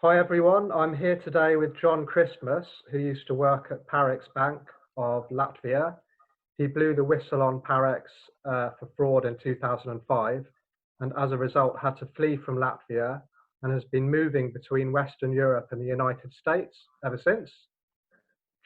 Hi everyone, I'm here today with John Christmas, who used to work at Parex Bank of Latvia. He blew the whistle on Parex for fraud in 2005 and as a result had to flee from Latvia and has been moving between Western Europe and the United States ever since.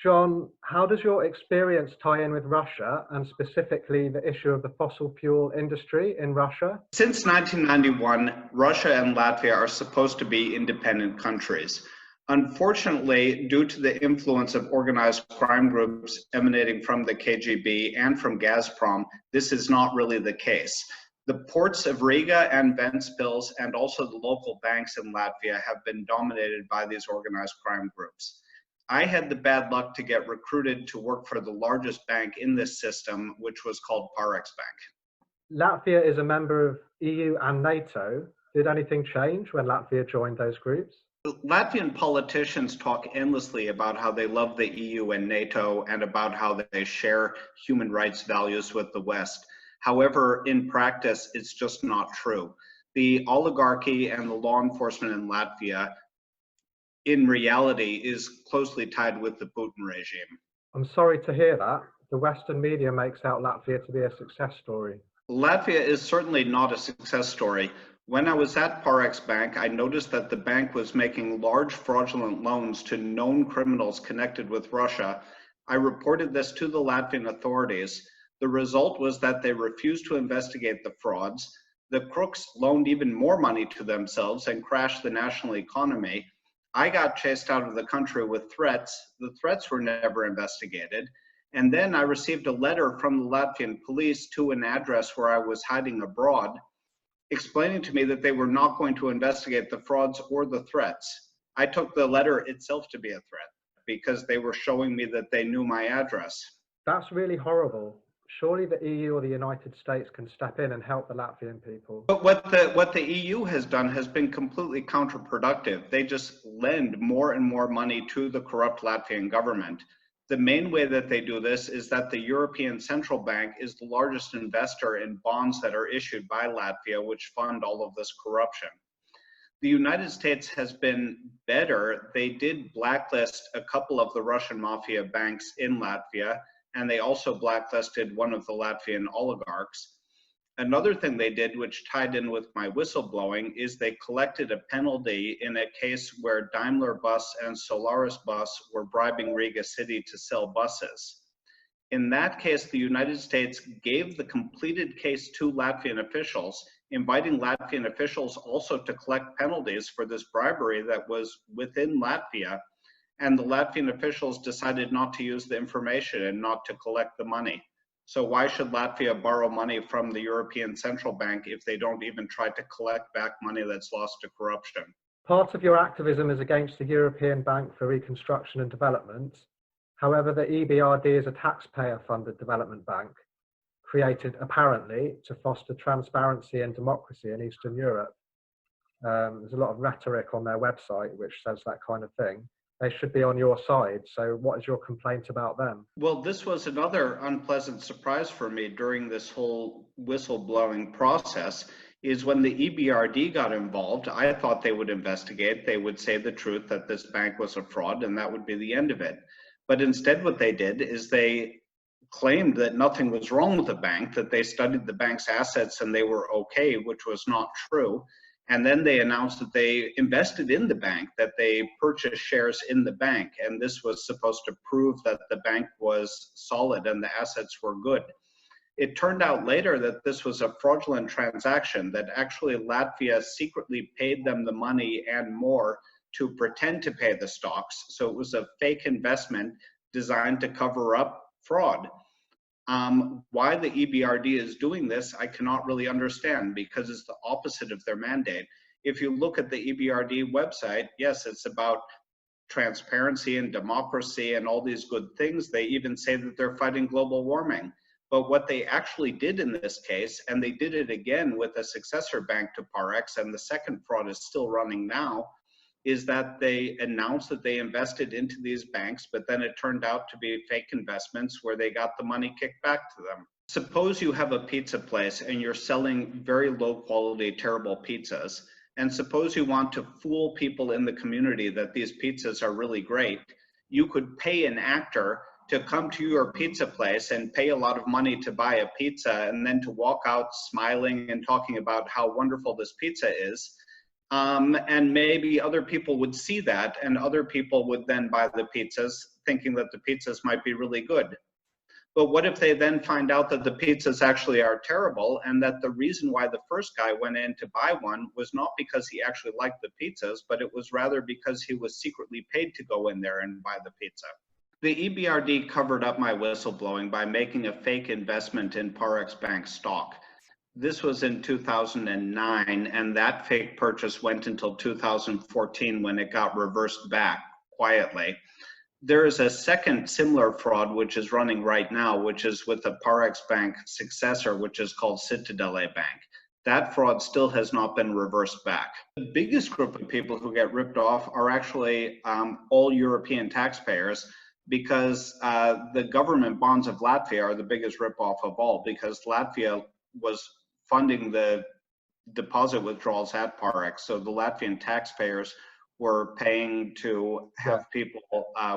John, how does your experience tie in with Russia and specifically the issue of the fossil fuel industry in Russia? Since 1991, Russia and Latvia are supposed to be independent countries. Unfortunately, due to the influence of organized crime groups emanating from the KGB and from Gazprom, this is not really the case. The ports of Riga and Ventspils and also the local banks in Latvia have been dominated by these organized crime groups. I had the bad luck to get recruited to work for the largest bank in this system, which was called Parex Bank. Latvia is a member of EU and NATO. Did anything change when Latvia joined those groups? Latvian politicians talk endlessly about how they love the EU and NATO and about how they share human rights values with the West. However, in practice, it's just not true. The oligarchy and the law enforcement in Latvia, in reality, is closely tied with the Putin regime. I'm sorry to hear that. The Western media makes out Latvia to be a success story. Latvia is certainly not a success story. When I was at Parex Bank, I noticed that the bank was making large fraudulent loans to known criminals connected with Russia. I reported this to the Latvian authorities. The result was that they refused to investigate the frauds. The crooks loaned even more money to themselves and crashed the national economy. I got chased out of the country with threats. The threats were never investigated. And then I received a letter from the Latvian police to an address where I was hiding abroad, explaining to me that they were not going to investigate the frauds or the threats. I took the letter itself to be a threat because they were showing me that they knew my address. That's really horrible. Surely the EU or the United States can step in and help the Latvian people. But what the EU has done has been completely counterproductive. They just lend more and more money to the corrupt Latvian government. The main way that they do this is that the European Central Bank is the largest investor in bonds that are issued by Latvia, which fund all of this corruption. The United States has been better. They did blacklist a couple of the Russian mafia banks in Latvia, and they also blacklisted one of the Latvian oligarchs. Another thing they did, which tied in with my whistleblowing, is they collected a penalty in a case where Daimler Bus and Solaris Bus were bribing Riga City to sell buses. In that case, the United States gave the completed case to Latvian officials, inviting Latvian officials also to collect penalties for this bribery that was within Latvia. And the Latvian officials decided not to use the information and not to collect the money. So why should Latvia borrow money from the European Central Bank if they don't even try to collect back money that's lost to corruption? Part of your activism is against the European Bank for Reconstruction and Development. However, the EBRD is a taxpayer-funded development bank created apparently to foster transparency and democracy in Eastern Europe. There's a lot of rhetoric on their website which says that kind of thing. They should be on your side. So what is your complaint about them? Well, this was another unpleasant surprise for me during this whole whistleblowing process, is when the EBRD got involved. I thought they would investigate. They would say the truth that this bank was a fraud and that would be the end of it. But instead what they did is they claimed that nothing was wrong with the bank, that they studied the bank's assets and they were okay, which was not true. And then they announced that they invested in the bank, that they purchased shares in the bank. And this was supposed to prove that the bank was solid and the assets were good. It turned out later that this was a fraudulent transaction, that actually Latvia secretly paid them the money and more to pretend to pay the stocks. So it was a fake investment designed to cover up fraud. Why the EBRD is doing this, I cannot really understand, because it's the opposite of their mandate. If you look at the EBRD website, yes, it's about transparency and democracy and all these good things. They even say that they're fighting global warming. But what they actually did in this case, and they did it again with a successor bank to Parex, and the second fraud is still running now, is that they announced that they invested into these banks, but then it turned out to be fake investments where they got the money kicked back to them. Suppose you have a pizza place and you're selling very low quality, terrible pizzas. And suppose you want to fool people in the community that these pizzas are really great, you could pay an actor to come to your pizza place and pay a lot of money to buy a pizza and then to walk out smiling and talking about how wonderful this pizza is. And maybe other people would see that, and other people would then buy the pizzas thinking that the pizzas might be really good. But what if they then find out that the pizzas actually are terrible, and that the reason why the first guy went in to buy one was not because he actually liked the pizzas, but it was rather because he was secretly paid to go in there and buy the pizza? The EBRD covered up my whistleblowing by making a fake investment in Parex Bank stock. This was in 2009, and that fake purchase went until 2014 when it got reversed back quietly. There is a second similar fraud which is running right now, which is with the Parex Bank successor, which is called Citadele Bank. That fraud still has not been reversed back. The biggest group of people who get ripped off are actually all European taxpayers, because the government bonds of Latvia are the biggest ripoff of all, because Latvia was funding the deposit withdrawals at Parex. So the Latvian taxpayers were paying to have people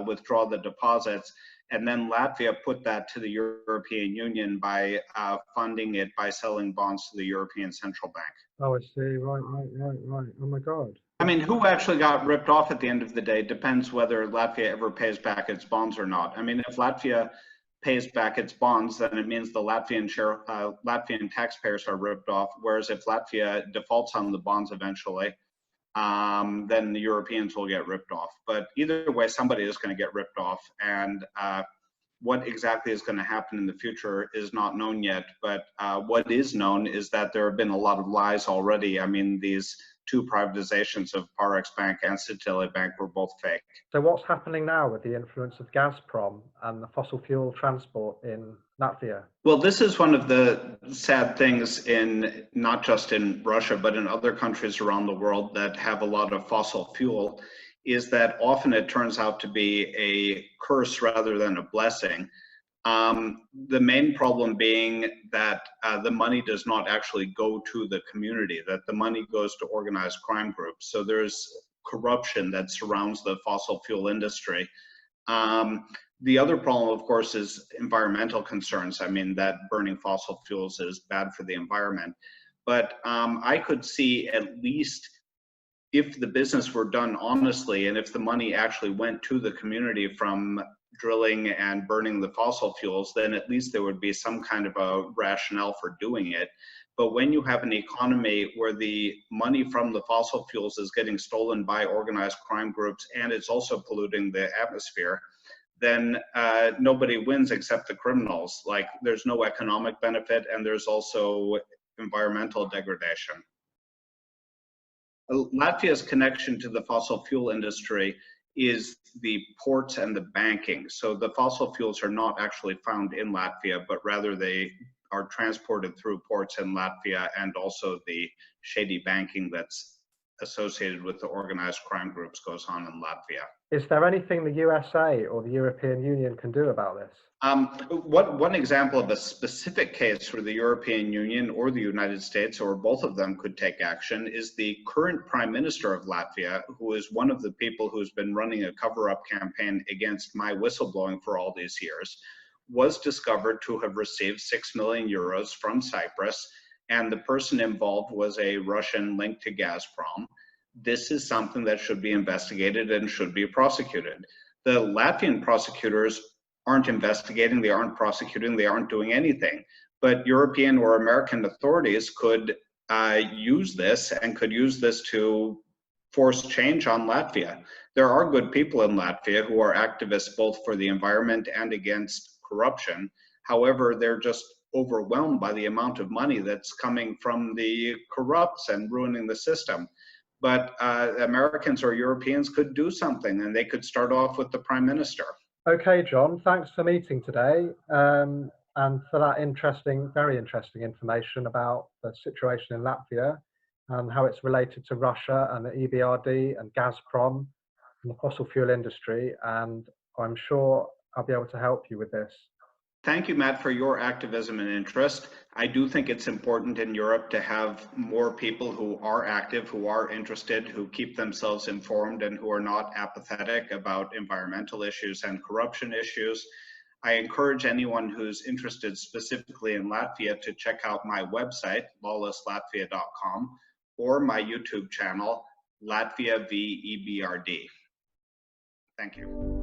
withdraw the deposits. And then Latvia put that to the European Union by funding it by selling bonds to the European Central Bank. Oh, I see. Right. Oh my God. I mean, who actually got ripped off at the end of the day depends whether Latvia ever pays back its bonds or not. I mean, if Latvia pays back its bonds, then it means the Latvian taxpayers are ripped off. Whereas if Latvia defaults on the bonds eventually, then the Europeans will get ripped off. But either way, somebody is going to get ripped off. And what exactly is going to happen in the future is not known yet. But what is known is that there have been a lot of lies already. I mean, these two privatizations of Parex Bank and Citadele Bank were both fake. So what's happening now with the influence of Gazprom and the fossil fuel transport in Latvia? Well, this is one of the sad things in not just in Russia, but in other countries around the world that have a lot of fossil fuel, is that often it turns out to be a curse rather than a blessing. The main problem being that the money does not actually go to the community, that the money goes to organized crime groups. So there's corruption that surrounds the fossil fuel industry. The other problem, of course, is environmental concerns. I mean, that burning fossil fuels is bad for the environment. But I could see, at least if the business were done honestly, and if the money actually went to the community from drilling and burning the fossil fuels, then at least there would be some kind of a rationale for doing it. But when you have an economy where the money from the fossil fuels is getting stolen by organized crime groups and it's also polluting the atmosphere, then nobody wins except the criminals. Like, there's no economic benefit, and there's also environmental degradation. Latvia's connection to the fossil fuel industry is the ports and the banking. So the fossil fuels are not actually found in Latvia, but rather they are transported through ports in Latvia, and also the shady banking that's associated with the organized crime groups goes on in Latvia. Is there anything the USA or the European Union can do about this? One example of a specific case where the European Union or the United States or both of them could take action is the current Prime Minister of Latvia, who is one of the people who's been running a cover-up campaign against my whistleblowing for all these years, was discovered to have received 6 million euros from Cyprus, and the person involved was a Russian linked to Gazprom. This is something that should be investigated and should be prosecuted. The Latvian prosecutors aren't investigating, they aren't prosecuting, they aren't doing anything. But European or American authorities could use this, and could use this to force change on Latvia. There are good people in Latvia who are activists both for the environment and against corruption. However, they're just overwhelmed by the amount of money that's coming from the corrupts and ruining the system. But Americans or Europeans could do something, and they could start off with the Prime Minister. Okay, John, thanks for meeting today and for that very interesting information about the situation in Latvia and how it's related to Russia and the EBRD and Gazprom and the fossil fuel industry. And I'm sure I'll be able to help you with this. Thank you, Matt, for your activism and interest. I do think it's important in Europe to have more people who are active, who are interested, who keep themselves informed, and who are not apathetic about environmental issues and corruption issues. I encourage anyone who's interested specifically in Latvia to check out my website, lawlesslatvia.com, or my YouTube channel, Latvia v EBRD. Thank you.